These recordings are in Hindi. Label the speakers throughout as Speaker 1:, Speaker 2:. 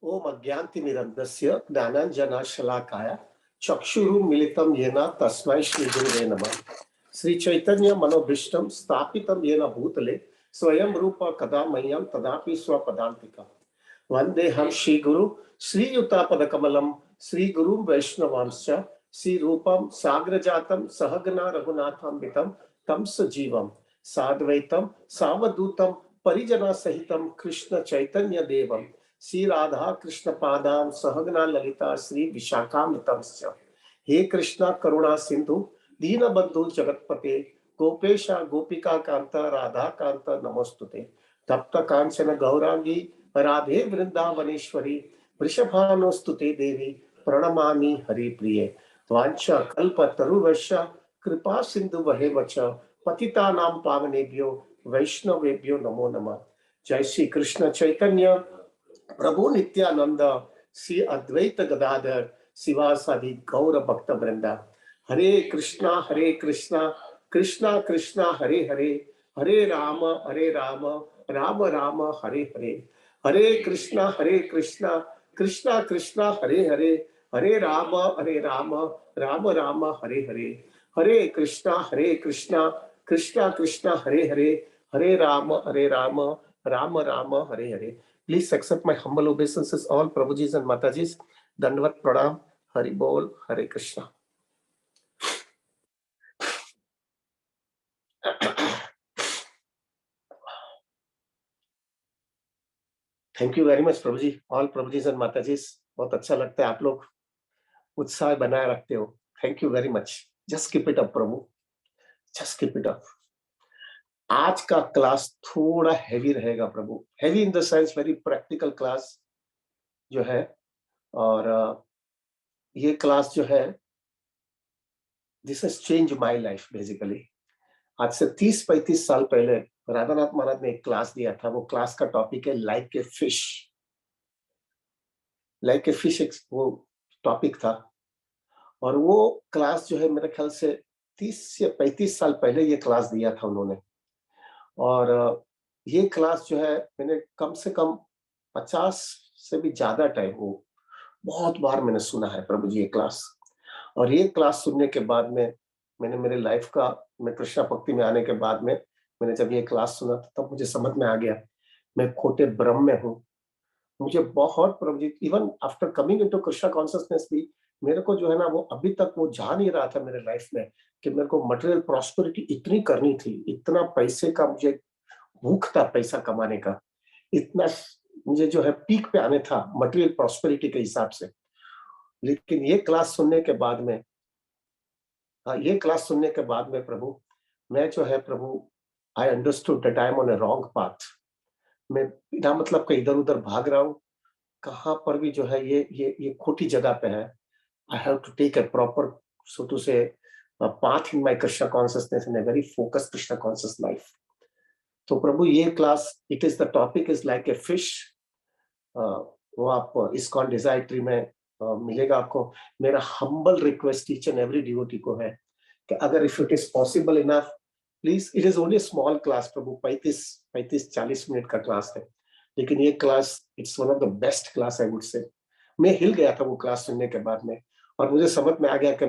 Speaker 1: ओम अज्ञानतिमिरन्धस्य ज्ञानाञ्जनशलाकाय चक्षुरुन्मीलितं येन तस्मै श्रीगुरुवे नमः। श्रीचैतन्य मनोभीष्टं स्थापितं येन भूतले स्वयं रूप कदा मह्यं तदापि स्वपदान्तिकम्। वन्देऽहं श्रीगुरु श्रीयुतापदकमलं श्रीगुरुं वैष्णवांश्च श्रीरूपं साग्रजातं सहगना रघुनाथान्वितं तं सजीवं साद्वैतं सावधूतं परिजनसहितं कृष्ण चैतन्य देवं श्री राधा कृष्ण पादां सहगना ललिता श्री विशाखान्वितंश्च। हे कृष्णा करुणा सिंधु दीनबंधु जगत्पते गोपेश गोपिका कांत राधा कांत नमोस्तुते। तप्त कांचन गौरांगी राधे वृंदावनेश्वरी वृषभानुस्तुते देवी प्रणमामि हरिप्रिये। वाञ्छा कल्पतरुश्च कृपा सिंधु वहेवच पतितानां पावनेभ्यो वैष्णवेभ्यो नमो नमः। जय श्री कृष्ण चैतन्य प्रभु नित्यानंद श्री अद्वैत गदाधर शिवासादि गौर भक्त वृंदा। हरे कृष्णा कृष्णा कृष्णा हरे हरे, हरे राम राम राम हरे हरे। हरे कृष्णा कृष्णा कृष्णा हरे हरे, हरे राम राम राम हरे हरे। हरे कृष्णा कृष्णा कृष्णा हरे हरे, हरे Ram Ram Ram Hare Hare. Please accept my humble obeisances, all Prabhujis and Matajis. Dandvat Pranam, Hari Bol, Hare Krishna. Thank you very much, Prabhuji. All Prabhujis and Matajis. बहुत अच्छा लगता है, आप लोग उत्साह बनाए रखते हो. Thank you very much. Just keep it up, Prabhu. Just keep it up. आज का क्लास थोड़ा हैवी रहेगा Prabhu. Heavy in the sense very practical class जो है, और ये क्लास जो है, this has change my life basically. आज से 30-35 साल पहले राधानाथ महाराज ने एक क्लास दिया था. वो क्लास का टॉपिक है like a fish. Like a fish एक वो टॉपिक था, और वो क्लास जो है मेरे ख्याल से 30 या 35 साल पहले ये क्लास दिया था उन्होंने. और ये क्लास जो है मैंने कम से कम 50 से भी ज्यादा टाइम, वो बहुत बार मैंने सुना है प्रभु जी ये क्लास. और ये क्लास सुनने के बाद में मैंने मेरे लाइफ का, मैं कृष्णा भक्ति में आने के बाद में मैंने जब ये क्लास सुना तब मुझे समझ में आ गया मैं खोटे भ्रम में हूँ. मुझे बहुत Prabhu ji, even after coming into Krishna consciousness भी मेरे को जो है ना, वो अभी तक वो जा नहीं रहा था मेरे लाइफ में कि मेरे को मटेरियल प्रॉस्पेरिटी इतनी करनी थी. इतना पैसे का मुझे भूख था, पैसा कमाने का. इतना मुझे जो है पीक पे आने था मटेरियल प्रॉस्पेरिटी के हिसाब से. लेकिन ये क्लास सुनने के बाद में, ये क्लास सुनने के बाद में प्रभु, मैं जो है Prabhu, I understood that I am on a wrong path. मैं बिना मतलब का इधर उधर भाग रहा हूँ. कहाँ पर भी जो है ये खोटी जगह पे है. I have to take a proper, so to say, path in my Krishna consciousness and a very focused Krishna conscious life. तो प्रभु ये class, it is the topic is like a fish. वो आप इस्कॉन डिजायर ट्री में मिलेगा आपको. मेरा humble request each and every devotee को है कि अगर if it is possible enough, please, it is only small class Prabhu. 35-40 minute का क्लास है, लेकिन ये class it's one of the best class I would say. मैं हिल गया था वो क्लास सुनने के बाद में, और मुझे समझ में आ गया कि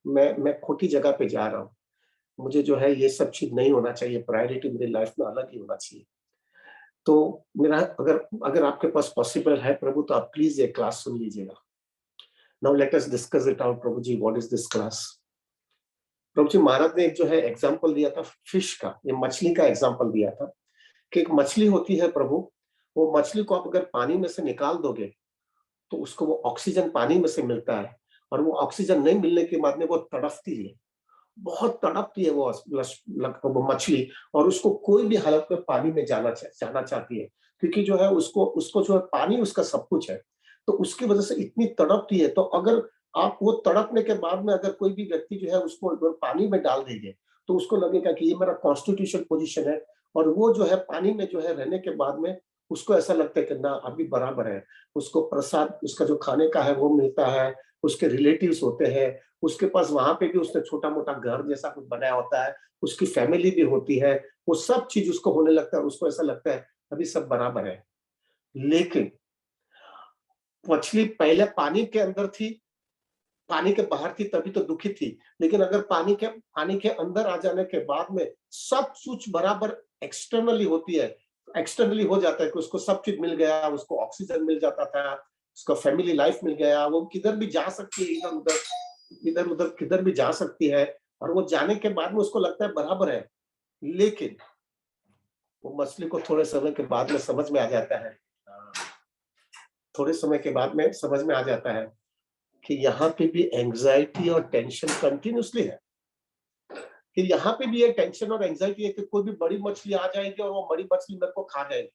Speaker 1: मैं खोटी जगह पे जा रहा हूँ. मुझे जो है ये सब चीज नहीं होना चाहिए. प्रायोरिटी मेरी लाइफ में अलग ही होना चाहिए. तो मेरा, अगर अगर आपके पास पॉसिबल है प्रभु, तो आप प्लीज ये क्लास सुन लीजिएगा. Now let us discuss it out Prabhu ji. What is this class? Prabhu ji Maharaj ने एक जो है एग्जाम्पल दिया था फिश का, ये मछली का एग्जाम्पल दिया था कि एक मछली होती है प्रभु. वो मछली को आप अगर पानी में से निकाल दोगे तो उसको वो ऑक्सीजन पानी में से मिलता है, और वो ऑक्सीजन नहीं मिलने के बाद में वो तड़पती है. बहुत तड़पती है वो मछली, और उसको कोई भी हालत में पानी में जाना चाहती है, क्योंकि जो है उसको उसको जो है पानी उसका सब कुछ है. तो उसकी वजह से इतनी तड़पती है. तो अगर आप वो तड़पने के बाद में अगर कोई भी व्यक्ति जो है उसको अगर पानी में डाल देंगे, तो उसको लगेगा कि ये मेरा कॉन्स्टिट्यूशन पोजीशन है. और वो जो है पानी में जो है रहने के बाद में उसको ऐसा लगता है कि ना अभी बराबर है. उसको प्रसाद, उसका जो खाने का है वो मिलता है, उसके रिलेटिव्स होते हैं, उसके पास वहां पे भी उसने छोटा मोटा घर जैसा कुछ बनाया होता है, उसकी फैमिली भी होती है. वो सब चीज उसको होने लगता है, उसको ऐसा लगता है अभी सब बराबर है. लेकिन मछली पहले पानी के अंदर थी, पानी के बाहर थी तभी तो दुखी थी। लेकिन अगर पानी के अंदर आ जाने के बाद में सब कुछ बराबर एक्सटर्नली होती है, एक्सटर्नली हो जाता है कि उसको सब चीज़ मिल गया, उसको ऑक्सीजन मिल जाता था, उसका फैमिली लाइफ मिल गया, वो किधर भी जा सकती है, इधर-उधर, इधर-उधर किधर भी जा सकती है और वो जाने के बाद में उसको लगता है बराबर है। लेकिन वो मछली को थोड़े समय के बाद में समझ में आ जाता है, थोड़े समय के बाद में समझ में आ जाता है कि यहाँ पे भी एंग्जायटी और टेंशन कंटिन्यूअसली है। कि यहाँ पे भी ये टेंशन और एंग्जायटी है कि कोई भी बड़ी मछली आ जाएगी और वो बड़ी मछली मेरे को खा जाएगी।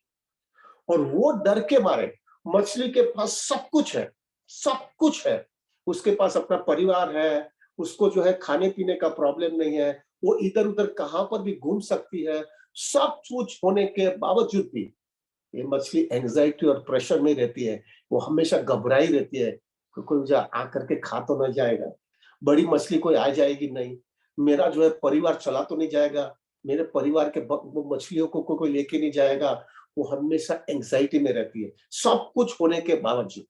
Speaker 1: और वो डर के मारे मछली के पास सब कुछ है, सब कुछ है। उसके पास अपना परिवार है, उसको जो है खाने-पीने का प्रॉब्लम नहीं है, वो इधर-उधर कहाँ पर भी घूम सकती है। सब कुछ होने के बावजूद भी ये मछली एंग्जायटी और प्रेशर में रहती है। वो हमेशा घबराई रहती है कि कोई मुझे आकर के खा तो ना जाएगा, बड़ी मछली कोई आ जाएगी नहीं, मेरा जो है परिवार चला तो नहीं जाएगा, मेरे परिवार के वो मछलियों को कोई लेके नहीं जाएगा। वो हमेशा एंग्जायटी में रहती है, सब कुछ होने के बावजूद।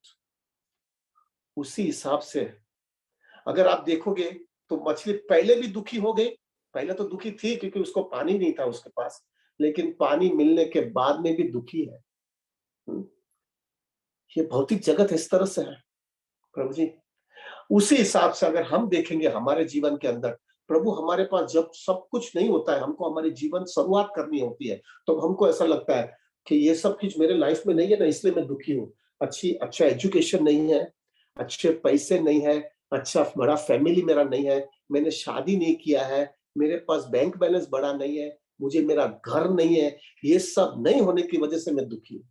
Speaker 1: उसी हिसाब से अगर आप देखोगे तो मछली पहले भी दुखी हो गई, पहले तो दुखी थी क्योंकि उसको पानी नहीं था उसके पास, लेकिन पानी मिलने के बाद में भी दुखी है। हुँ, ये भौतिक जगत इस तरह से है, प्रभु जी। उसी हिसाब से अगर हम देखेंगे हमारे जीवन के अंदर, प्रभु हमारे पास जब सब कुछ नहीं होता है, हमको हमारी जीवन शुरुआत करनी होती है, तो हमको ऐसा लगता है कि ये सब कुछ मेरे लाइफ में नहीं है ना इसलिए मैं दुखी हूँ। अच्छा एजुकेशन नहीं है, अच्छे पैसे नहीं है, अच्छा बड़ा फैमिली मेरा नहीं है, मैंने शादी नहीं किया है, मेरे पास बैंक बैलेंस बड़ा नहीं है, मुझे मेरा घर नहीं है, ये सब नहीं होने की वजह से मैं दुखी हूँ।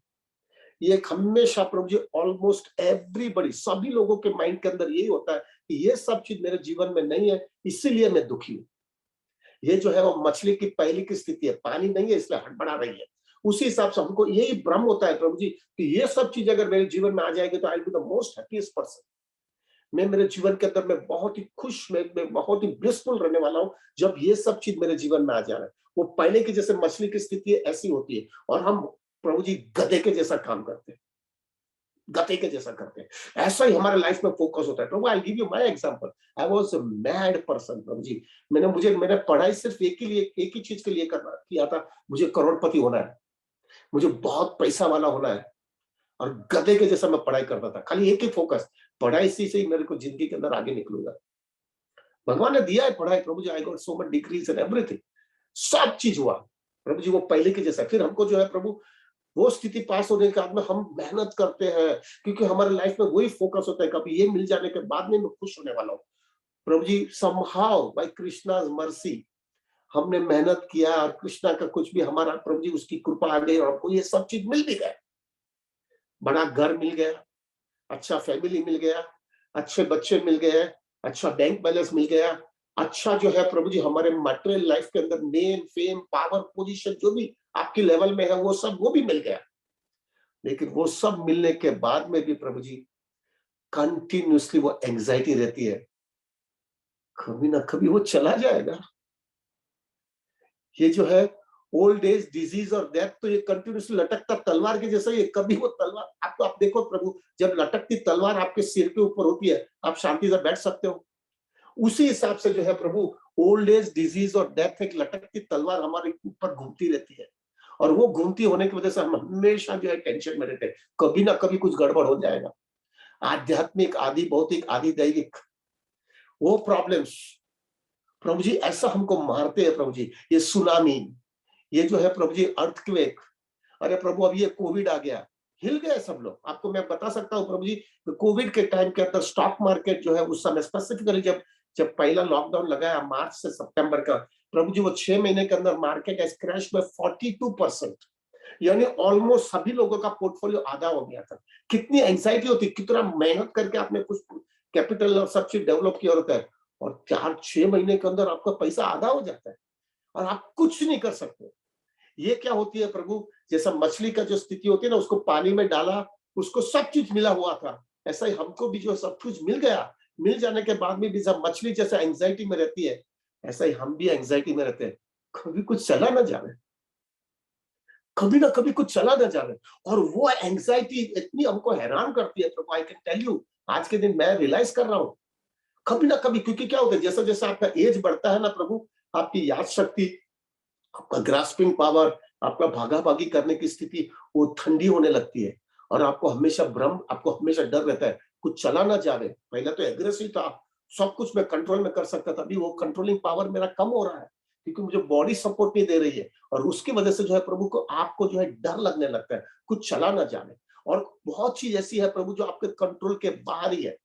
Speaker 1: ये एक हमेशा प्रभु जी ऑलमोस्ट एवरीबॉडी सभी लोगों के माइंड के अंदर यही होता है कि ये सब चीज मेरे जीवन में नहीं है इसीलिए मैं दुखी हूँ। ये जो है वो मछली की पहली की स्थिति है, पानी नहीं है इसलिए हड़बड़ा रही है। उसी हिसाब से हमको यही भ्रम होता है प्रभु जी कि ये सब चीज अगर मेरे जीवन में आ जाएगी तो I will be the most happiest person. मैं मेरे जीवन के अंदर मैं बहुत ही खुश मैं बहुत ही ब्लिसफुल रहने वाला हूँ जब ये सब चीज मेरे जीवन में आ जा रहा है। वो पहले की जैसे मछली की स्थिति है ऐसी होती है और हम प्रभु जी गधे के जैसा काम करते हैं, गधे के जैसा करते हैं। ऐसा ही हमारे लाइफ में फोकस होता है। Prabhu I give you my example. I was a mad person Prabhu ji. मैंने पढ़ाई सिर्फ एक ही चीज के लिए करना किया था, मुझे करोड़पति होना है, मुझे बहुत पैसा वाला होना है और गधे के जैसा मैं पढ़ाई करता था। खाली एक ही फोकस, पढ़ाई से ही मेरे को जिंदगी के अंदर आगे निकलूंगा। भगवान ने दिया है पढ़ाई प्रभु जी, I got so much degrees and everything. सब चीज हुआ प्रभु जी वो पहले के जैसा। फिर हमको जो है प्रभु वो स्थिति पास होने के बाद में हम मेहनत करते हैं क्योंकि हमारे लाइफ में वही फोकस होता है कभी ये मिल जाने के बाद में मैं खुश होने वाला हूँ। प्रभु जी समहाउ बाय कृष्णाज मर्सी हमने मेहनत किया और कृष्णा का कुछ भी हमारा प्रभु जी उसकी कृपा आ गई और हमको ये सब चीज मिल भी गया। बड़ा घर मिल गया, अच्छा फैमिली मिल गया, अच्छे बच्चे मिल गए, अच्छा बैंक बैलेंस मिल गया, अच्छा जो है प्रभु जी हमारे मटेरियल लाइफ के अंदर नेम फेम पावर पोजीशन जो भी आपके लेवल में है वो सब वो भी मिल गया। लेकिन वो सब मिलने के बाद में भी प्रभु जी कंटिन्यूअसली वो एंग्जाइटी रहती है, कभी ना कभी वो चला जाएगा। ये जो है ओल्ड एज डिजीज और डेथ तो ये कंटिन्यूअसली लटकता तलवार के जैसा ही है। कभी वो तलवार आपको आप देखो प्रभु जब लटकती तलवार आपके सिर के ऊपर होती है आप शांति से बैठ सकते हो। उसी हिसाब से जो है प्रभु ओल्ड एज डिजीज और डेथ एक लटकती तलवार हमारे ऊपर घूमती रहती है और वो घूमती होने की वजह से हम हमेशा जो है टेंशन में रहते हैं, कभी ना कभी कुछ गड़बड़ हो जाएगा। आध्यात्मिक आदि भौतिक आदि दैविक वो प्रॉब्लम्स प्रभु जी ऐसा हमको मारते हैं प्रभु जी। ये सुनामी, ये जो है प्रभु जी अर्थक्वेक, अरे प्रभु अब ये कोविड आ गया, हिल गए सब लोग। आपको मैं बता सकता हूँ प्रभु जी कोविड के टाइम के अंदर स्टॉक मार्केट जो है उस समय स्पेसिफिकली जब जब पहला लॉकडाउन लगाया मार्च से सितंबर का, प्रभु जी वो 6 महीने के अंदर मार्केट has crashed by 42%। यानी ऑलमोस्ट सभी लोगों का पोर्टफोलियो आधा हो गया था। कितनी एंजाइटी होती, कितना मेहनत करके आपने कुछ कैपिटल और सब चीज डेवलप किया होता है और 4-6 महीने के अंदर आपका पैसा आधा हो जाता है और आप कुछ नहीं कर सकते। ये क्या होती है प्रभु, जैसा मछली का जो स्थिति होती है ना उसको पानी में डाला, उसको सब चीज मिला हुआ था, ऐसा ही हमको भी जो सब कुछ मिल गया, मिल जाने के बाद में भी सब मछली जैसा एंजाइटी में रहती है, ऐसा ही हम भी एंजाइटी में रहते हैं, कभी कुछ चला ना जाए। कभी ना कभी कुछ चला ना जाए, और वो एंग्जाइटी इतनी हमको हैरान करती है Prabhu, I can tell you, आज के दिन मैं रियलाइज कर रहा हूँ कभी ना कभी, क्योंकि क्या होता है जैसा जैसा आपका एज बढ़ता है ना प्रभु, आपकी याद शक्ति, आपका ग्रास्पिंग पावर, आपका भागा भागी करने की स्थिति वो ठंडी होने लगती है, और आपको हमेशा भ्रम, आपको हमेशा डर रहता है कुछ चला ना जावे। पहले तो एग्रेसिव था, सब कुछ मैं कंट्रोल में कर सकता था, अभी वो कंट्रोलिंग पावर मेरा कम हो रहा है, क्योंकि मुझे बॉडी सपोर्ट नहीं दे रही है, और उसकी वजह से जो है प्रभु को, आपको जो है डर लगने लगता है कुछ चला ना जावे। और बहुत चीज ऐसी है प्रभु जो आपके कंट्रोल के बाहर ही है,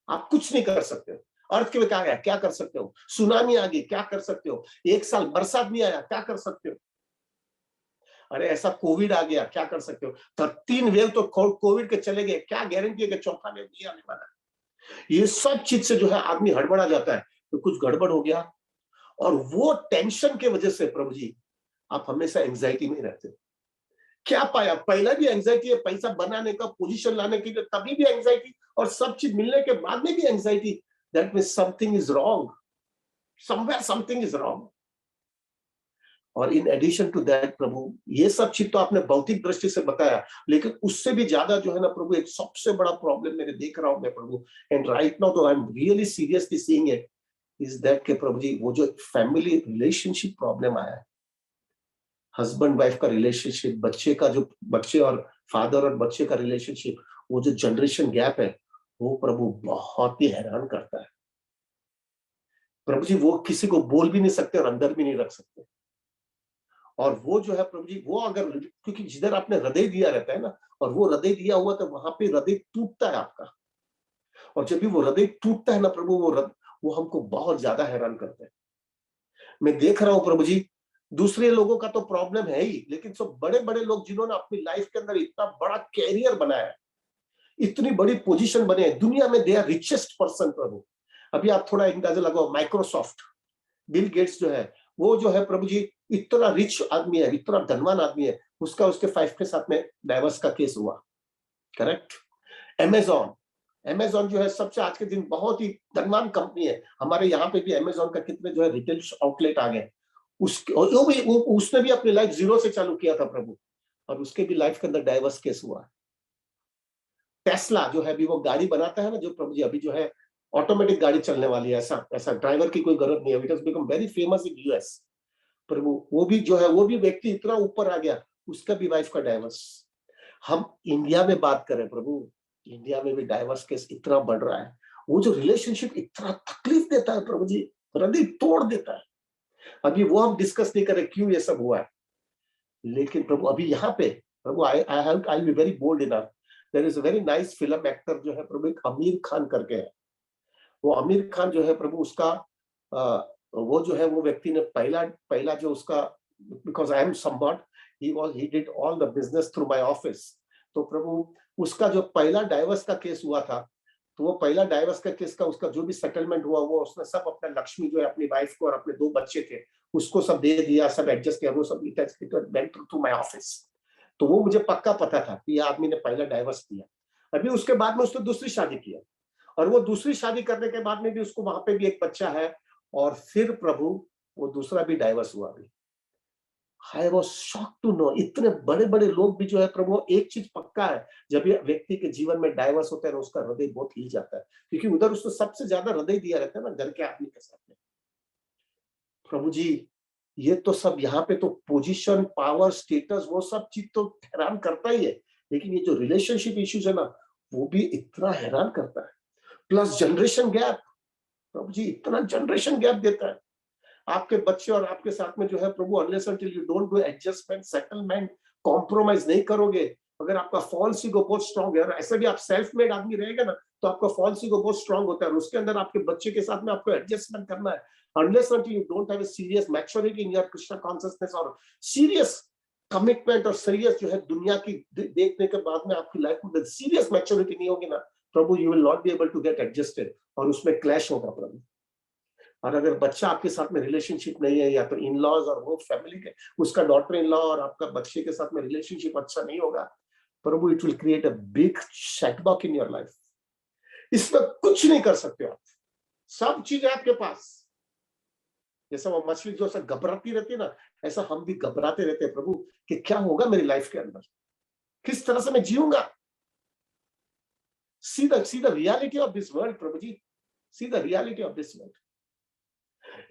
Speaker 1: आप कुछ नहीं कर सकते हो। अर्थ में क्या गया, क्या कर सकते हो? सुनामी आ गई, क्या कर सकते हो? एक साल बरसात नहीं आया, क्या कर सकते हो? अरे ऐसा कोविड आ गया, क्या कर सकते हो? तो 3 वेव तो कोविड के चले गए, क्या गारंटी है कि चौथा वेव नहीं आने वाला है? ये सब चीज से जो है आदमी हड़बड़ा जाता है, तो कुछ गड़बड़ हो गया, और वो टेंशन के वजह से प्रभु जी आप हमेशा एंग्जाइटी में रहते हो। क्या पाया? पहला भी एंग्जाइटी है, पैसा बनाने का, पोजीशन लाने के लिए तभी भी एंग्जाइटी, और सब चीज मिलने के बाद में भी anxiety. That means something is wrong, somewhere something is wrong. और इन एडिशन टू दैट प्रभु, ये सब चीज तो आपने भौतिक दृष्टि से बताया, लेकिन उससे भी ज्यादा जो है ना प्रभु, एक सबसे बड़ा प्रॉब्लम मेरे देख रहा हूं मैं प्रभु, एंड राइट नाउ तो I am really seriously seeing it, is that के प्रभु जी, वो जो फैमिली रिलेशनशिप प्रॉब्लम आया है, हस्बैंड वाइफ का रिलेशनशिप, बच्चे का जो, बच्चे और फादर और बच्चे का रिलेशनशिप, वो जो जनरेशन गैप है, वो प्रभु बहुत ही हैरान करता है प्रभु जी। वो किसी को बोल भी नहीं सकते और अंदर भी नहीं रख सकते। और वो जो है प्रभु जी, वो अगर, क्योंकि जिधर आपने हृदय दिया रहता है ना, और वो हृदय दिया हुआ, तो वहां पे हृदय टूटता है आपका, और जब भी वो हृदय टूटता है ना प्रभु, वो हमको बहुत ज्यादा हैरान करता है। मैं देख रहा हूं प्रभु जी, दूसरे लोगों का तो प्रॉब्लम है ही, लेकिन सब बड़े बड़े लोग जिन्होंने अपनी लाइफ के अंदर इतना बड़ा कैरियर बनाया है, इतनी बड़ी पोजीशन बने हैं दुनिया में, दे आर रिचेस्ट पर्सन प्रभु। अभी आप थोड़ा अंदाजा लगाओ, माइक्रोसॉफ्ट, बिल गेट्स जो है, वो जो है प्रभु जी इतना रिच आदमी है, इतना धनवान आदमी है, उसका उसके वाइफ के साथ में डाइवर्स का केस हुआ, करेक्ट। अमेजॉन, अमेजॉन जो है सबसे आज के दिन बहुत ही धनवान कंपनी है, हमारे यहाँ पे भी अमेजॉन का कितने जो है रिटेल आउटलेट आ गए, उसके, और उसने भी अपनी लाइफ जीरो से चालू किया था प्रभु, और उसके भी लाइफ के अंदर डाइवर्स केस हुआ। टेस्ला जो है अभी वो गाड़ी बनाता है ना जो प्रभु जी, अभी जो है ऑटोमेटिक गाड़ी चलने वाली है, ऐसा ऐसा ड्राइवर की कोई जरूरत नहीं है, it has become very famous in US Prabhu. वो भी जो है, वो भी व्यक्ति इतना ऊपर आ गया, उसका भी वाइफ का डाइवर्स। हम इंडिया में बात करें प्रभु, इंडिया में भी डाइवर्स केस इतना बढ़ रहा है, वो जो रिलेशनशिप इतना तकलीफ देता है प्रभु जी, हृदय तोड़ देता है। अभी वो हम डिस्कस नहीं करें क्यों ये सब हुआ है, लेकिन प्रभु अभी यहाँ पे Prabhu, I be very bold enough, there is a very nice film actor जो है प्रभु, एक आमिर खान करके है, वो आमिर खान जो है प्रभु, उसका वो जो है, वो व्यक्ति ने पहला पहला जो उसका, because I am somewhat, he did all the business through my office, तो प्रभु उसका जो पहला डाइवर्स का केस हुआ था, तो वो पहला डाइवर्स का केस का उसका जो भी सेटलमेंट हुआ, वो उसने सब अपना लक्ष्मी जो है अपनी वाइफ को और अपने 2 बच्चे थे उसको सब दे दिया, सब एडजस्ट किया, वो सब it went through my office. तो वो मुझे पक्का पता था कि ये आदमी ने पहला डाइवर्स दिया। अभी उसके बाद में उसने दूसरी शादी किया, और वो दूसरी शादी करने के बाद में भी उसको वहां पे भी एक बच्चा है, और फिर प्रभु वो दूसरा भी डाइवर्स हुआ अभी। I was shocked to know, इतने बड़े बड़े लोग भी जो है प्रभु, एक चीज पक्का है, जब ये व्यक्ति के जीवन में डाइवर्स होता है ना, उसका हृदय बहुत हिल जाता है, क्योंकि उधर उसने सबसे ज्यादा हृदय दिया रहता है ना घर के आदमी के साथ में। प्रभु जी, ये तो सब यहाँ पे तो पोजीशन, पावर, स्टेटस, वो सब चीज तो हैरान करता ही है, लेकिन ये जो रिलेशनशिप इश्यूज है ना, वो भी इतना हैरान करता है। प्लस जनरेशन गैप, प्रभु जी इतना जनरेशन गैप देता है आपके बच्चे और आपके साथ में जो है Prabhu, unless until you don't do adjustment, settlement, compromise नहीं करोगे। अगर आपका फॉल्स ईगो बहुत स्ट्रांग है, और ऐसे भी आप सेल्फ मेड आदमी रहेगा ना, तो आपका फॉल्स ईगो बहुत स्ट्रांग होता है, और उसके अंदर आपके बच्चे के साथ में आपको एडजस्टमेंट करना है। Unless until you don't have a serious maturity in your Krishna consciousness, और सीरियस कमिटमेंट, और सीरियस जो है दुनिया की देखने के बाद में आपकी लाइफ में सीरियस मैच्योरिटी नहीं होगी ना Prabhu, you will not be able to get adjusted, और उसमें क्लैश होगा प्रभु। और अगर बच्चा आपके साथ में रिलेशनशिप नहीं है, या तो इन लॉज और वो फैमिली के, उसका डॉटर इन लॉ और आपका बच्चे के साथ में रिलेशनशिप अच्छा नहीं होगा Prabhu, it will create a big setback in your life. इसमें कुछ नहीं कर सकते आप, सब चीज है आपके पास, जैसा वो मछली जो ऐसा घबराती रहती है ना, ऐसा हम भी घबराते रहते हैं प्रभु कि क्या होगा मेरी लाइफ के अंदर, किस तरह से मैं जीऊंगा। See the reality of this world Prabhu ji, see the reality of this world.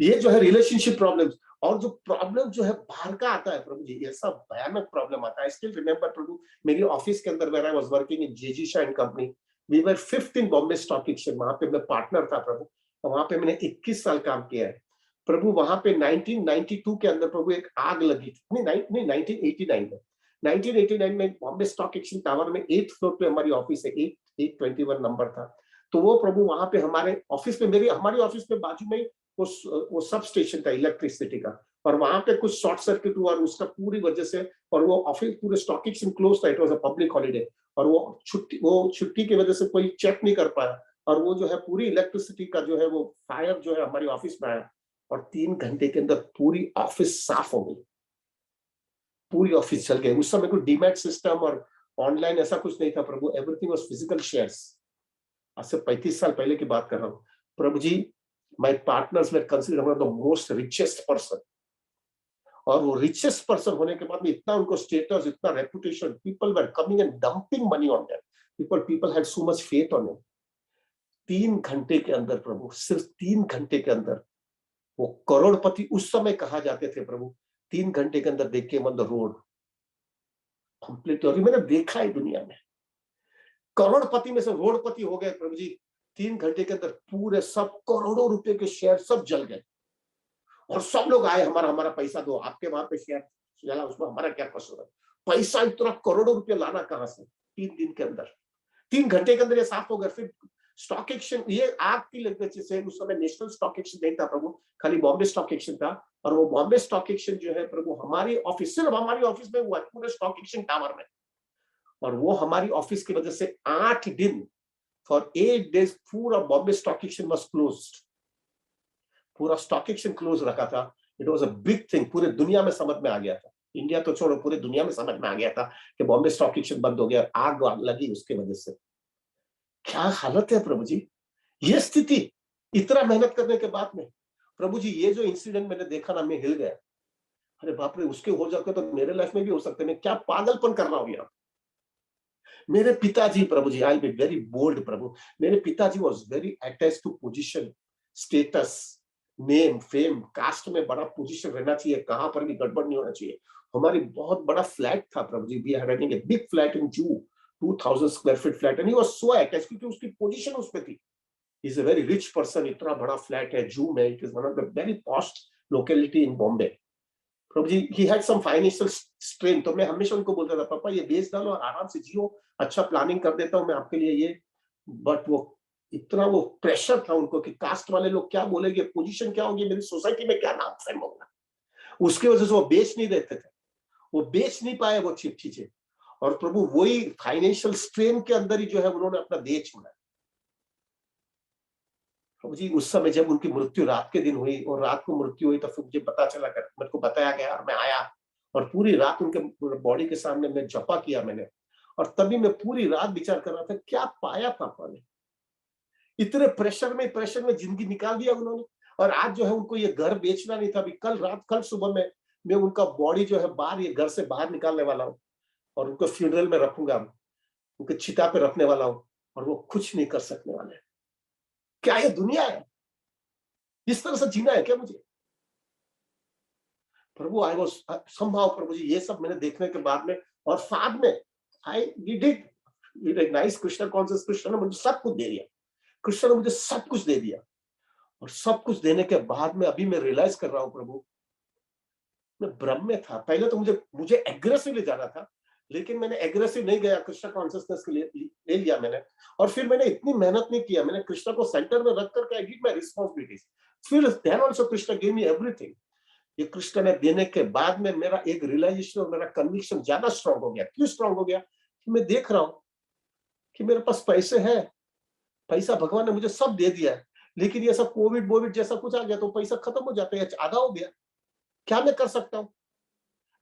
Speaker 1: ये जो है रिलेशनशिप प्रॉब्लम्स, और जो प्रॉब्लम जो है बाहर का आता है प्रभु जी, ये सब भयानक प्रॉब्लम आता है। स्टिल रिमेंबर प्रभु, मेरी ऑफिस के अंदर where I was working in JG Shine company, we were fifth in Bombay stock exchange, वहां पे मैं पार्टनर था प्रभु, और वहां पे मैंने 21 साल काम किया है प्रभु। वहां पे 1992 के अंदर प्रभु एक आग लगी थी, नहीं 1989 में, 1989 में बॉम्बे स्टॉक एक्सचेंज टावर में 8th फ्लोर पे हमारी ऑफिस है, 821 नंबर था। तो वो प्रभु वहां पे हमारे ऑफिस में, मेरी हमारी ऑफिस में बाजू में वो सब स्टेशन था इलेक्ट्रिसिटी का, और वहां पे कुछ शॉर्ट सर्किट हुआ और उसका पूरी वजह से, और वो ऑफिस पूरे स्टॉक एक्सचेंज क्लोज था, it was a public holiday, और वो छुट्टी की वजह से कोई चेक नहीं कर पाया, और वो जो है पूरी इलेक्ट्रिसिटी का जो है वो फायर जो है हमारी ऑफिस में आया, और 3 घंटे के अंदर पूरी ऑफिस साफ हो गई, पूरी ऑफिस चल गई। उस समय कोई डीमैट सिस्टम और ऑनलाइन ऐसा कुछ नहीं था प्रभु, एवरीथिंग वाज फिजिकल शेयर्स। आज से 35 साल पहले की बात कर रहा हूँ Prabhu ji. My partners were considered one of the most richest person, और वो रिचेस्ट पर्सन होने के बाद में इतना उनको स्टेटस, इतना reputation, people were coming and dumping money on them, people had so much faith on him. 3 घंटे के अंदर प्रभु, सिर्फ 3 घंटे के अंदर वो करोड़पति उस समय कहा जाते थे प्रभु, 3 घंटे के अंदर देख के ऑन द रोड कंप्लीट। और मैंने देखा है दुनिया में, करोड़पति में से रोडपति हो गए प्रभु जी, 3 घंटे के अंदर पूरे सब करोड़ों रुपए के शेयर सब जल गए, और सब लोग आए, हमारा हमारा पैसा दो, आपके वहां पे शेयर जला, उसमें हमारा क्या कसूर है। पैसा इतना करोड़ों रुपए लाना कहां से 3 दिन के अंदर, 3 घंटे के अंदर ये साफ हो गया। फिर स्टॉक एक्सचेंज, ये आग की लगी से, उस समय नेशनल स्टॉक एक्सचेंज नहीं था प्रभु, खाली बॉम्बे स्टॉक एक्सचेंज था, और वो बॉम्बे स्टॉक एक्सचेंज जो है प्रभु हमारी ऑफिस, सिर्फ हमारी ऑफिस में हुआ पूरे स्टॉक एक्सचेंज टावर में, और वो हमारी ऑफिस की वजह से 8 दिन, फॉर 8 days पूरा Bombay stock exchange was closed, पूरा स्टॉक एक्सचेंज क्लोज रखा था। It was a big thing, पूरे दुनिया में समझ में आ गया था, इंडिया तो छोड़ो पूरे दुनिया में समझ में आ गया था कि बॉम्बे स्टॉक एक्सचेंज बंद हो गया, आग लगी उसके वजह से। क्या हालत है प्रभु जी, ये स्थिति, इतना मेहनत करने के बाद में प्रभु जी, ये जो इंसिडेंट मैंने देखा ना, मैं हिल गया। अरे बाप रे, उसके हो जाते तो मेरे लाइफ में भी हो सकते हैं, मैं क्या पागलपन कर रहा हूँ यहाँ। मेरे पिताजी प्रभु जी, आई बी वेरी बोल्ड प्रभु, मेरे पिताजी was very attached to position, status, name, fame, caste में बड़ा पोजीशन रहना चाहिए, कहां पर भी गड़बड़ नहीं होना चाहिए। हमारी बहुत बड़ा फ्लैट था Prabhu ji, we are running a big flat in Juhu, 2000 square feet flat, and he was so attached क्योंकि उसकी पोजीशन उस पे थी। He is a very rich person, इतना बड़ा फ्लैट है जू में, it is one of the very posh locality in Bombay Prabhu ji. He had some financial strain, तो मैं हमेशा उनको बोलता था, पापा ये बेच डालो और आराम से जियो, अच्छा प्लानिंग कर देता हूँ मैं आपके लिए ये। बट वो इतना वो प्रेशर था उनको कि कास्ट वाले लोग क्या बोलेंगे, पोजीशन क्या होगी, मेरी सोसाइटी में क्या नाम फेम होगा, उसकी वजह से वो बेच नहीं देते थे, वो बेच नहीं पाए वो चीजें। और प्रभु वही फाइनेंशियल स्ट्रेन के अंदर ही जो है उन्होंने अपना देह छोड़ा। प्रभु जी उस समय जब उनकी मृत्यु रात के दिन हुई, और रात को मृत्यु हुई, तो फिर मुझे पता चला, कर मेरे को बताया गया, और मैं आया, और पूरी रात उनके बॉडी के सामने मैं जपा किया मैंने, और तभी मैं पूरी रात विचार कर रहा था क्या पाया पापा ने, इतने प्रेशर में जिंदगी निकाल दिया उन्होंने। और आज जो है उनको ये घर बेचना नहीं था, अभी कल सुबह में मैं उनका बॉडी जो है बाहर, ये घर से बाहर निकालने वाला हूँ, और उनको फ्यूनरल में रखूंगा, उनके चिता पे रखने वाला हूँ, और वो कुछ नहीं कर सकने वाले। क्या ये दुनिया है, इस तरह से जीना है क्या मुझे प्रभु। आई वाज समहाउ प्रभु जी, ये सब मैंने देखने के बाद में, और बाद में I we did recognise Krishna conscious, Krishna ने मुझे सब कुछ दे दिया, कृष्ण ने मुझे सब कुछ दे दिया। और सब कुछ देने के बाद में अभी मैं रियलाइज कर रहा हूँ प्रभु, मैं भ्रम में था। पहले तो मुझे मुझे एग्रेसिवली जाना था, लेकिन मैंने एग्रेसिव नहीं गया, कृष्ण कॉन्शियसनेस के लिए ले लिया मैंने। और फिर मैंने इतनी मेहनत नहीं किया, मैंने कृष्ण को सेंटर में रख करके आई डिड माय रिस्पांसिबिलिटीज। फिर then also Krishna give me everything. ये कृष्ण ने देने के बाद में मेरा एक रियलाइजेशन और मेरा कन्विक्शन ज्यादा स्ट्रांग हो गया। क्यों स्ट्रांग हो गया, कि मैं देख रहा हूं कि मेरे पास पैसे है, पैसा भगवान ने मुझे सब दे दिया है, लेकिन ये सब कोविड वोविड जैसा कुछ आ गया तो पैसा खत्म हो जाता है, आधा हो गया। क्या मैं कर सकता हूँ।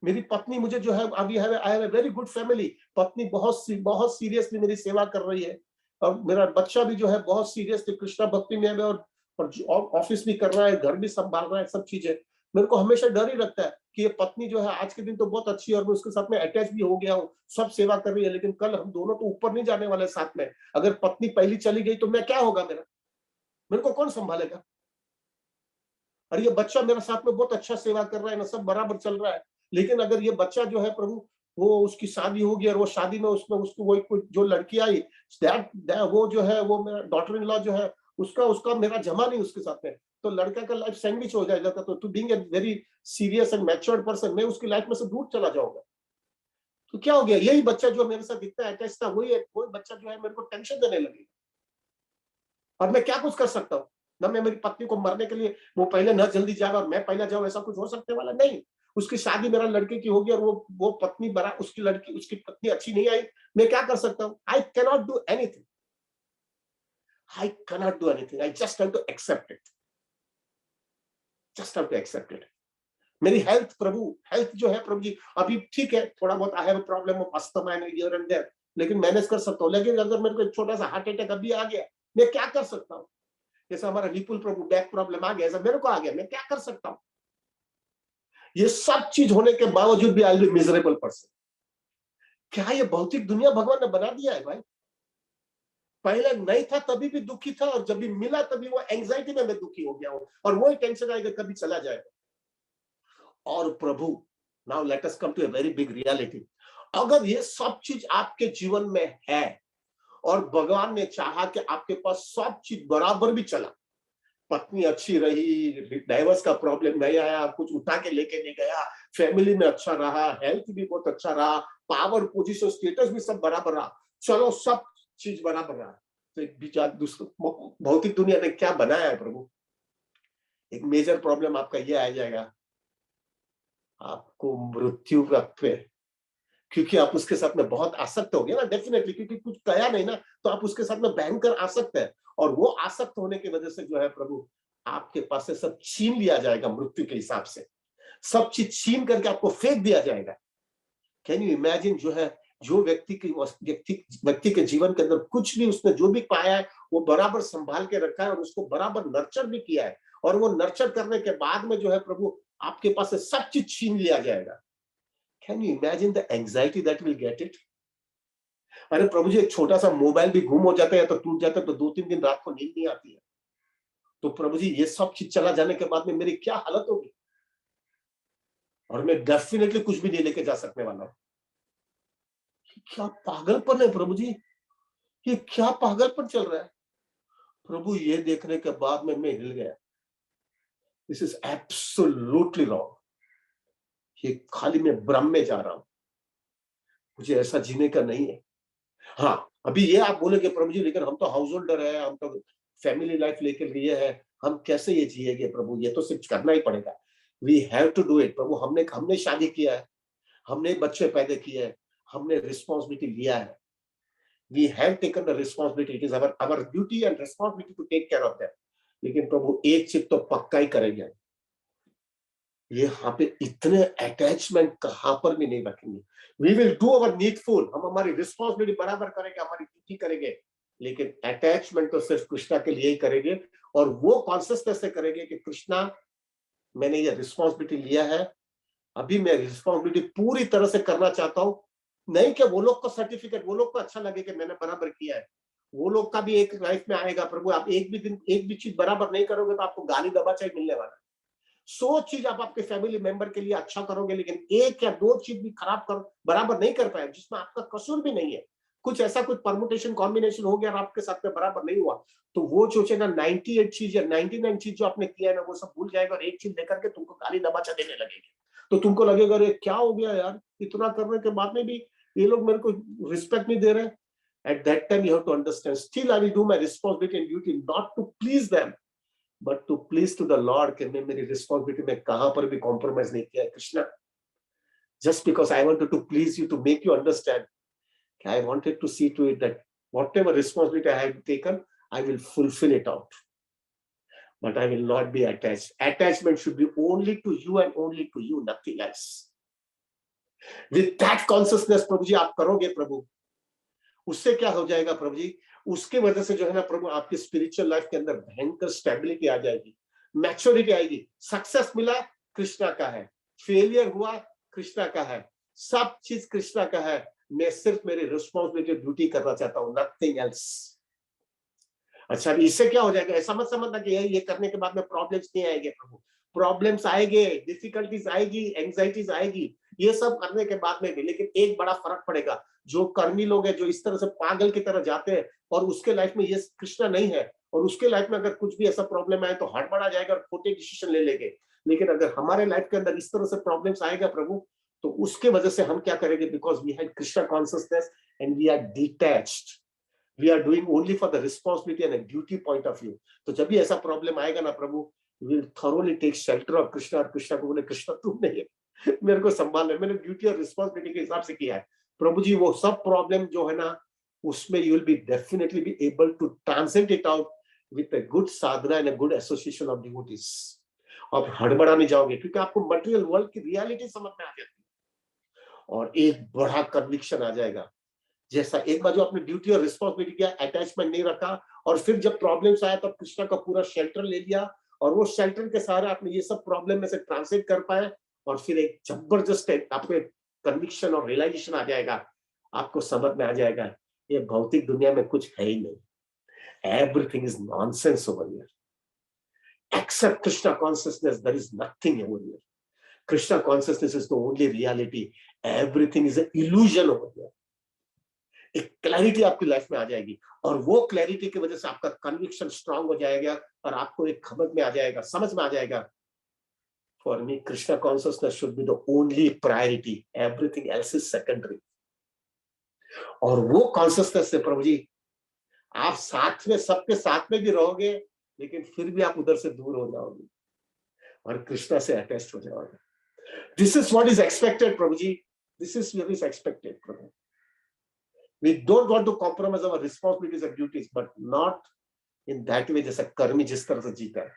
Speaker 1: मेरी पत्नी मुझे जो है, अभी आई have a very good family, पत्नी बहुत सीरियसली मेरी सेवा कर रही है, और मेरा बच्चा भी जो है बहुत सीरियसली कृष्णा भक्ति में है, और और ऑफिस भी कर रहा है, घर भी संभाल रहा है, सब चीजें। मेरे को हमेशा डर ही लगता है कि ये पत्नी जो है आज के दिन तो बहुत अच्छी है और मैं उसके साथ में अटैच भी हो गया हूँ, सब सेवा कर रही है, लेकिन कल हम दोनों तो ऊपर नहीं जाने वाले साथ में। अगर पत्नी पहली चली गई तो मैं क्या होगा मेरा? मेरे को कौन संभालेगा? और ये बच्चा मेरे साथ में बहुत अच्छा सेवा कर रहा है ना, सब बराबर चल रहा है, लेकिन अगर ये बच्चा जो है प्रभु, वो उसकी शादी होगी और वो शादी में उसमें उसको वो कोई जो लड़की आई, वो जो है, वो मेरा डॉटर इन लॉ जो है, उसका उसका मेरा जमा नहीं उसके साथ में, तो लड़का का लाइफ सैंडविच हो जाएगा। तो to being a very serious and matured person, मैं उसकी लाइफ में से दूर चला जाऊंगा। तो क्या हो गया? यही बच्चा जो मेरे साथ इतना अटैच था, वही बच्चा जो है मेरे को टेंशन देने लगी। और मैं क्या कुछ कर सकता हूँ? ना मैं मेरी पत्नी को मरने के लिए, वो पहले न जल्दी जाए और मैं पहले जाऊं, ऐसा कुछ हो सकने वाला नहीं। उसकी शादी मेरा लड़के की होगी और वो पत्नी बड़ा, उसकी पत्नी अच्छी नहीं आई, मैं क्या कर सकता हूँ? I cannot do anything, I cannot do anything, I just have to accept it, just have to accept it. मेरी हेल्थ प्रभु, हेल्थ जो है प्रभु जी, अभी ठीक है, थोड़ा बहुत I have a problem of asthma and here and there, लेकिन मैनेज कर सकता हूँ। लेकिन अगर मेरे को एक छोटा सा हार्ट अटैक अभी आ गया, मैं क्या कर सकता हूँ? जैसे हमारा विपुल प्रभु बैक प्रॉब्लम आ गया, ऐसा मेरे को आ गया, मैं क्या कर सकता हूँ? ये सब चीज होने के बावजूद भी आई बी मिजरेबल पर्सन। क्या ये भौतिक दुनिया भगवान ने बना दिया है भाई? पहले नहीं था तभी भी दुखी था, और जब भी मिला तभी वो एंजाइटी में मैं दुखी हो गया हूं, और वही टेंशन आएगा कभी चला जाएगा। और Prabhu, now let us come to a very big reality. अगर ये सब चीज आपके जीवन में है और भगवान ने चाहा कि आपके पास सब चीज बराबर भी चला, पत्नी अच्छी रही, डाइवर्स का प्रॉब्लम नहीं आया, कुछ उठा के लेके नहीं गया, फैमिली में अच्छा रहा, हेल्थ भी बहुत अच्छा रहा, पावर पोजीशन स्टेटस भी सब बराबर रहा, चलो सब चीज बराबर रहा, तो एक विचार दूसरा भौतिक दुनिया ने क्या बनाया है प्रभु? एक मेजर प्रॉब्लम आपका ये आ जाएगा, आपको मृत्यु का पे, क्योंकि आप उसके साथ में बहुत आसक्त हो गए ना, डेफिनेटली, क्योंकि कुछ कया नहीं ना, तो आप उसके साथ में भयंकर आसक्त है, और वो आसक्त होने की वजह से जो है प्रभु, आपके पास से सब छीन लिया जाएगा मृत्यु के हिसाब से, सब चीज छीन करके आपको फेंक दिया जाएगा। Can you imagine? जो है, जो व्यक्ति के जीवन के अंदर कुछ भी उसने जो भी पाया है, वो बराबर संभाल के रखा है और उसको बराबर नर्चर भी किया है, और वो नर्चर करने के बाद में जो है प्रभु, आपके पास से सब चीज छीन लिया जाएगा। Can you imagine the anxiety that will get it? अरे प्रभु जी, एक छोटा सा मोबाइल भी गुम हो जाता है तो टूट जाता है, तो 2-3 दिन रात को नींद नहीं आती है। तो प्रभु जी, ये सब चीज चला जाने के बाद में मेरी क्या हालत होगी? और मैं डेफिनेटली कुछ भी नहीं लेके जा सकने वाला हूँ। क्या पागलपन है प्रभु जी, ये क्या पागलपन चल रहा है? प्रभु, ये देखने के बाद में मैं हिल गया। This is absolutely wrong. ये खाली मैं भ्रम में जा रहा हूं, मुझे ऐसा जीने का नहीं है। हाँ, अभी ये आप बोलेंगे प्रभु जी, लेकिन हम तो हाउस होल्डर है, हम तो फैमिली लाइफ लेकर लिए है, हम कैसे ये जिएंगे प्रभु? ये तो सिर्फ करना ही पड़ेगा। We have to do it Prabhu. हमने हमने शादी किया है, हमने बच्चे पैदा किए हैं, हमने रिस्पॉन्सिबिलिटी लिया है। We have taken the responsibility, it is our duty and responsibility to take care of them. लेकिन प्रभु, एक चीज तो पक्का ही करेंगे, ये यहाँ पे इतने अटैचमेंट कहां पर भी नहीं रखेंगे। We will do our needful, हम हमारी रिस्पॉन्सिबिलिटी बराबर करेंगे, हमारी ड्यूटी करेंगे, लेकिन अटैचमेंट तो सिर्फ कृष्णा के लिए ही करेंगे, और वो कॉन्सियसनेस से करेंगे कि कृष्णा, मैंने ये रिस्पॉन्सिबिलिटी लिया है, अभी मैं रिस्पॉन्सिबिलिटी पूरी तरह से करना चाहता हूँ। नहीं कि वो लोग को सर्टिफिकेट, वो लोग को अच्छा लगे कि मैंने बराबर किया है, वो लोग का भी एक लाइफ में आएगा प्रभु। आप एक भी दिन एक भी चीज बराबर नहीं करोगे तो आपको गाली दबाचा ही मिलने वाला है। 100 चीज आप आपके फैमिली मेंबर के लिए अच्छा करोगे, लेकिन एक या दो चीज भी खराब कर बराबर नहीं कर पाए, जिसमें आपका कसूर भी नहीं है, कुछ ऐसा कुछ परमुटेशन कॉम्बिनेशन हो गया और आपके साथ में बराबर नहीं हुआ, तो वो सोचेगा 98 चीज या 99 चीज जो आपने किया है ना, वो सब भूल जाएगा, और एक चीज लेकर के तुमको गाली दबाचा देने लगेगी। तो तुमको लगेगा, अरे क्या हो गया यार, इतना करने के बाद में भी ये लोग मेरे को रिस्पेक्ट नहीं दे रहे। At that time, you have to understand, still I will do my responsibility and duty, not to please them, but to please to the Lord, कि मैं मेरी responsibility में कहां पर भी compromise नहीं किया है Krishna. Just because I wanted to please you, to make you understand, I wanted to see to it that whatever responsibility I have taken, I will fulfill it out. But I will not be attached. Attachment should be only to you and only to you, nothing else. With that consciousness, प्रभु जी, आप करोगे प्रभु, उससे क्या हो जाएगा प्रभु जी, उसके वजह से जो है ना प्रभु, आपकी स्पिरिचुअल लाइफ के अंदर भयंकर स्टेबिलिटी आ जाएगी, मैच्योरिटी आएगी। सक्सेस मिला, कृष्णा का है। फेलियर हुआ, कृष्णा का है। सब चीज कृष्णा का है। मैं सिर्फ मेरी रिस्पॉन्सिबिलिटी, ड्यूटी करना चाहता हूँ, नथिंग एल्स। अच्छा, अभी इससे क्या हो जाएगा, ऐसा मत समझना कि ये करने के बाद में प्रॉब्लम्स नहीं आएंगे प्रभु। प्रॉब्लम्स आएंगे, डिफिकल्टीज आएगी, एंजाइटीज आएगी, ये सब करने के बाद में भी, लेकिन एक बड़ा फर्क पड़ेगा। जो कर्मी लोग हैं, जो इस तरह से पागल की तरह जाते हैं और उसके लाइफ में ये कृष्णा नहीं है, और उसके लाइफ में अगर कुछ भी ऐसा प्रॉब्लम आए तो हड़बड़ा जाएगा और खोटे डिसीजन ले लेंगे। लेकिन अगर हमारे लाइफ के अंदर इस तरह से प्रॉब्लम्स आएगा प्रभु, तो उसके वजह से हम क्या करेंगे, because we have Krishna consciousness and we are detached, we are doing only for the responsibility and duty point of view. तो जब भी ऐसा प्रॉब्लम आएगा ना Prabhu, will thoroughly take shelter of Krishna, और कृष्णा को बोले, कृष्णा तुम नहीं है, मेरे को संभाल है, मैंने ड्यूटी और रिस्पॉन्सिबिलिटी के हिसाब से किया है प्रभु जी। वो सब प्रॉब्लम जो है ना, उसमें you will be definitely be able to transcend it out with a good sadhana and a good association of devotees. आप हड़बड़ा नहीं जाओगे, क्योंकि आपको मटेरियल वर्ल्ड की रियलिटी समझ में आ जाती है, और एक बड़ा कन्विक्शन आ जाएगा। जैसा एक बार जो आपने ड्यूटी और रिस्पॉन्सिबिलिटी किया, अटैचमेंट नहीं रखा, और फिर जब प्रॉब्लम्स आया तब कृष्णा का पूरा शेल्टर ले लिया, और वो शेल्टर के सहारे आपने ये सब प्रॉब्लम में से ट्रांसलेट कर पाए, और फिर एक जबरदस्त आपको कन्विक्शन और रियलाइजेशन आ जाएगा। आपको समझ में आ जाएगा, ये भौतिक दुनिया में कुछ है ही नहीं, everything is nonsense over here. Except Krishna consciousness, there is nothing over here. Krishna consciousness is the only reality, everything is a illusion over here. एक क्लैरिटी आपकी लाइफ में आ जाएगी, और वो क्लैरिटी की वजह से आपका कन्विक्शन स्ट्रांग हो जाएगा, और आपको एक समझ में आ जाएगा, for me Krishna consciousness should be the only priority, everything else is secondary. और वो कॉन्शियसनेस से प्रभु जी, आप साथ में, सबके साथ में भी रहोगे, लेकिन फिर भी आप उधर से दूर हो जाओगे और कृष्णा से अटैच हो जाओगे। This is what is expected प्रभु जी, this is what is expected प्रभु। We don't want to compromise our responsibilities and duties, but not in that way जैसा कर्मी जिस तरह से जीता है।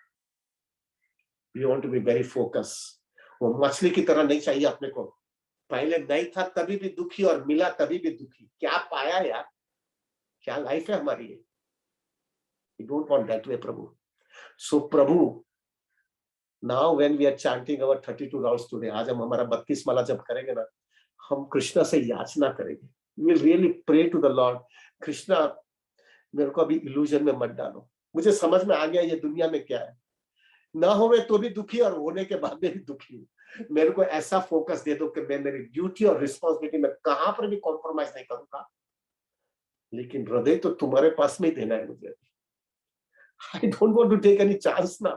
Speaker 1: We want to be very focused. वो मछली की तरह नहीं चाहिए अपने को, पहले नहीं था तभी भी दुखी और मिला तभी भी दुखी। क्या पाया यार, क्या लाइफ है हमारी ये। We don't want that way Prabhu. So Prabhu, now when we are chanting our 32 rounds today, आज हम हमारा 32 माला जब करेंगे ना, हम कृष्णा से याचना करेंगे। We will really pray to the Lord, Krishna मेरे को अभी इल्यूजन में मत डालो, मुझे समझ में आ गया ये दुनिया में क्या है, ना होवे तो भी दुखी और होने के बाद में भी दुखी हूँ। मेरे को ऐसा फोकस दे दो कि मैं मेरी ड्यूटी और रिस्पॉन्सिबिलिटी में कहां पर भी कॉम्प्रोमाइज नहीं करूंगा, लेकिन हृदय तो तुम्हारे पास में ही देना है मुझे। I don't want to take any chance ना।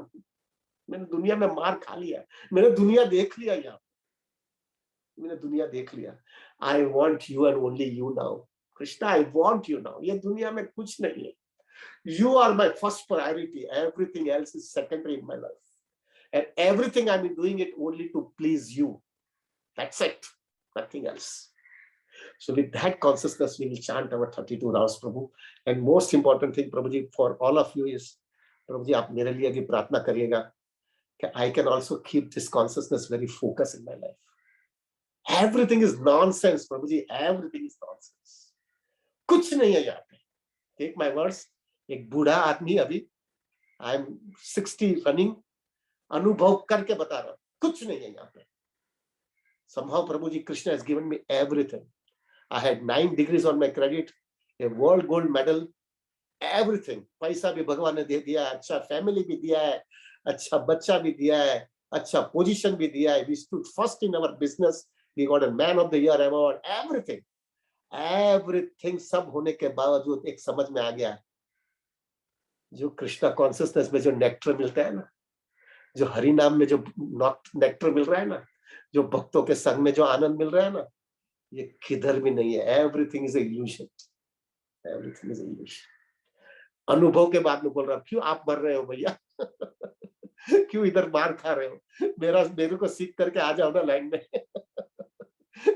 Speaker 1: मैंने दुनिया में मार खा लिया, मैंने दुनिया देख लिया, यहाँ मैंने दुनिया देख लिया। I want you and only you now Krishna, I want you now. ये दुनिया में कुछ नहीं है, you are my first priority, everything else is secondary in my life, and everything I'm doing it only to please you, that's it, nothing else. So with that consciousness we will chant our 32 rounds Prabhu. And most important thing Prabhu ji for all of you is, Prabhu ji aap mere liye bhi pratna kariyega कि I can also keep this consciousness very focused in my life. Everything is nonsense Prabhu ji, everything is nonsense, कुछ नहीं है यहाँ पे। Take my words, एक बूढ़ा आदमी अभी, आई एम 60 रनिंग, अनुभव करके बता रहा हूं, कुछ नहीं है यहाँ पे। Somehow Prabhu ji, Krishna has given me everything. I had 9 degrees on my credit, a world gold medal, everything. पैसा भी भगवान ने दे दिया, अच्छा फैमिली भी दिया है, अच्छा बच्चा भी दिया है, अच्छा पोजीशन भी दिया है। We stood first in our business, we got a man of the year award, everything, everything सब होने के बावजूद एक समझ में आ गया, जो कृष्णा कॉन्शियसनेस में जो नेक्टर मिलता है ना, जो हरि नाम में जो नेक्टर मिल रहा है ना, जो भक्तों के संग में जो आनंद मिल रहा है ना, ये किधर भी नहीं है। Everything is illusion, everything is illusion. अनुभव के बाद में बोल रहा हूं, क्यों आप मर रहे हो भैया क्यों इधर मार खा रहे हो, मेरे को सीख करके आ जाओ ना लाइन में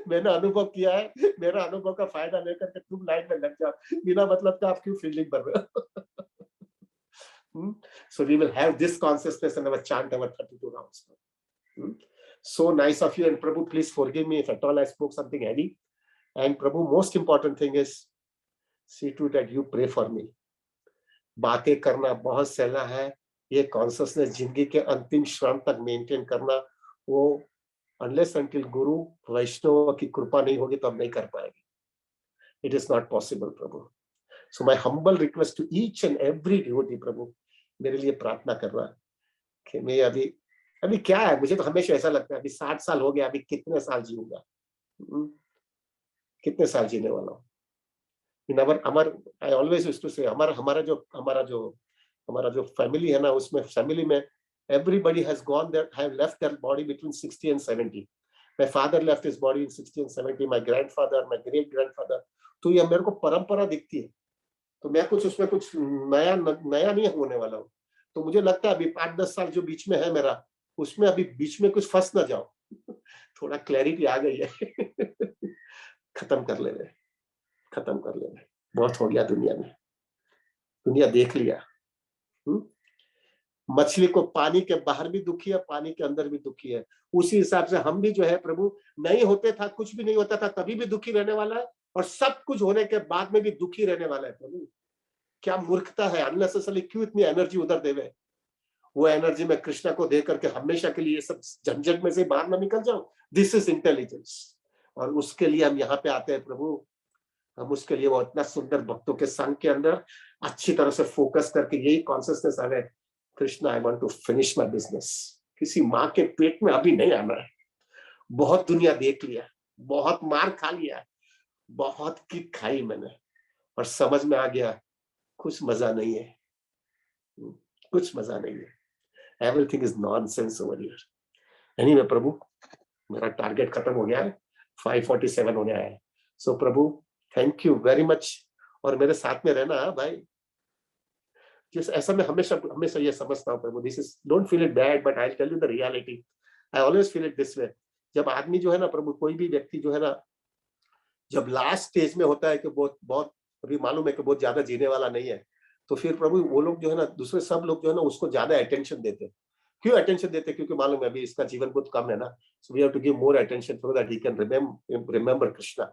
Speaker 1: मैंने अनुभव किया है, मेरा अनुभव का फायदा लेकर के तुम लाइन में लग जाओ, बिना मतलब का आप क्यों फील्डिंग कर रहे हो So we will have this consciousness and our chant our 32 rounds. So nice of you, and Prabhu, please forgive me if at all I spoke something heavy. And Prabhu, most important thing is, see to that you pray for me. बातें करना बहुत सहला है, ये कॉन्शियसनेस जिंदगी के अंतिम श्रम तक मेंटेन करना, वो अनलेस अंटिल गुरु वैष्णव की कृपा नहीं होगी तो हम नहीं कर पाएंगे। It is not possible Prabhu. So my humble request to each and every devotee Prabhu, मेरे लिए प्रार्थना करना कि मैं अभी अभी क्या है, मुझे तो हमेशा ऐसा लगता है अभी 60 साल हो गया, अभी कितने साल जीऊंगा, कितने साल जीने वाला हूँ। इन अवर आई ऑलवेज यूज्ड टू से हमारा जो फैमिली है ना, उसमें फैमिली में everybody has gone there, have left their body between 60 and 70. My father left his body in 60 and 70, my grandfather, my great grandfather. तो ये मेरे को परंपरा दिखती है, तो मैं कुछ उसमें कुछ नया नहीं होने वाला हूँ। तो मुझे लगता है अभी 5-10 साल जो बीच में है मेरा, उसमें अभी बीच में कुछ फंस ना जाओ। थोड़ा क्लैरिटी आ गई है। खत्म कर ले रहे, खत्म कर ले रहे, बहुत हो गया दुनिया में, दुनिया देख लिया। मछली को पानी के बाहर भी दुखी है, पानी के अंदर भी दुखी है। उसी हिसाब से हम भी जो है प्रभु, नहीं होते था, कुछ भी नहीं होता था तभी भी दुखी रहने वाला है, और सब कुछ होने के बाद में भी दुखी रहने वाला है प्रभु। क्या मूर्खता है, अननेसेसरली क्यों इतनी एनर्जी उधर देवे। वो एनर्जी में कृष्णा को दे करके हमेशा के लिए सब झंझट में से बाहर ना निकल जाओ। दिस इज इंटेलिजेंस, और उसके लिए हम यहाँ पे आते हैं प्रभु। हम उसके लिए वो इतना सुंदर भक्तों के संग के अंदर अच्छी तरह से फोकस करके यही कॉन्शियसनेस आ रहा है, Krishna I want to finish my business. किसी माँ के पेट में अभी नहीं आना है। बहुत दुनिया देख लिया, बहुत मार खा लिया, बहुत किक खाई मैंने, और समझ में आ गया कुछ मजा नहीं है, कुछ मजा नहीं है। Everything is nonsense over here. Anyway Prabhu, मेरा टारगेट खत्म हो गया है, 5:47 हो गया है। सो प्रभु थैंक यू वेरी मच, और मेरे साथ में रहना भाई। जिस ऐसा मैं हमेशा हमेशा ये समझता हूँ Prabhu, this is don't feel it bad, but I tell you the reality. I always feel it this way. जब आदमी जो है ना प्रभु, कोई भी व्यक्ति जो है ना, जब लास्ट स्टेज में होता है कि बहुत बहुत अभी मालूम है कि बहुत ज्यादा जीने वाला नहीं है, तो फिर प्रभु वो लोग जो है ना, दूसरे सब लोग जो है ना उसको ज्यादा अटेंशन देते हैं। क्यों अटेंशन देते हैं? क्योंकि मालूम है अभी इसका जीवन बहुत कम है ना, so we have to give more attention so that he can remember Krishna.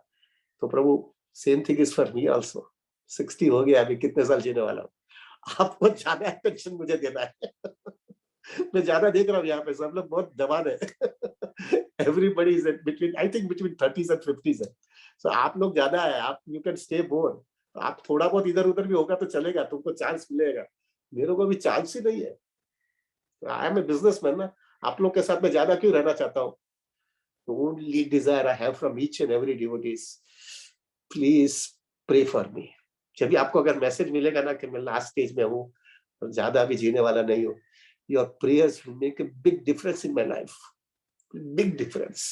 Speaker 1: तो Prabhu same thing is for me also. 60 हो गया, अभी कितने साल जीने वाला हूँ। आपको ज्यादा अटेंशन मुझे देना है। मैं ज्यादा देख रहा हूँ यहाँ पे सब लोग बहुत जवान है। Everybody is between, I think between 30s and 50s है। सो आप लोग ज्यादा है, आप यू कैन स्टे बोर। आप थोड़ा बहुत इधर उधर भी होगा तो चलेगा, तुमको चांस मिलेगा। मेरे को भी चांस ही नहीं है। आई एम ए बिजनेसमैन ना, आप लोग के साथ में ज्यादा क्यों रहना चाहता हूँ। The only desire I have from each and every devotee is, please pray for me. जब भी आपको अगर मैसेज मिलेगा ना कि मैं लास्ट स्टेज में हूँ और ज्यादा भी जीने वाला नहीं हूँ, your prayers will make a big difference in my life. Big difference.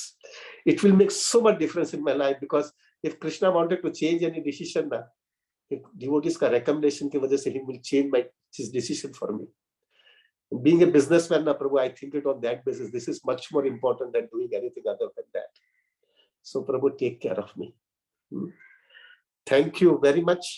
Speaker 1: It will make so much difference in my life, because if Krishna wanted to change any decision ना, if devotees का recommendation की वजह से he will change his decision for me. Being a businessman na Prabhu, I think it on that basis. This is much more important than doing anything other than that. So Prabhu, take care of me. Thank you very much.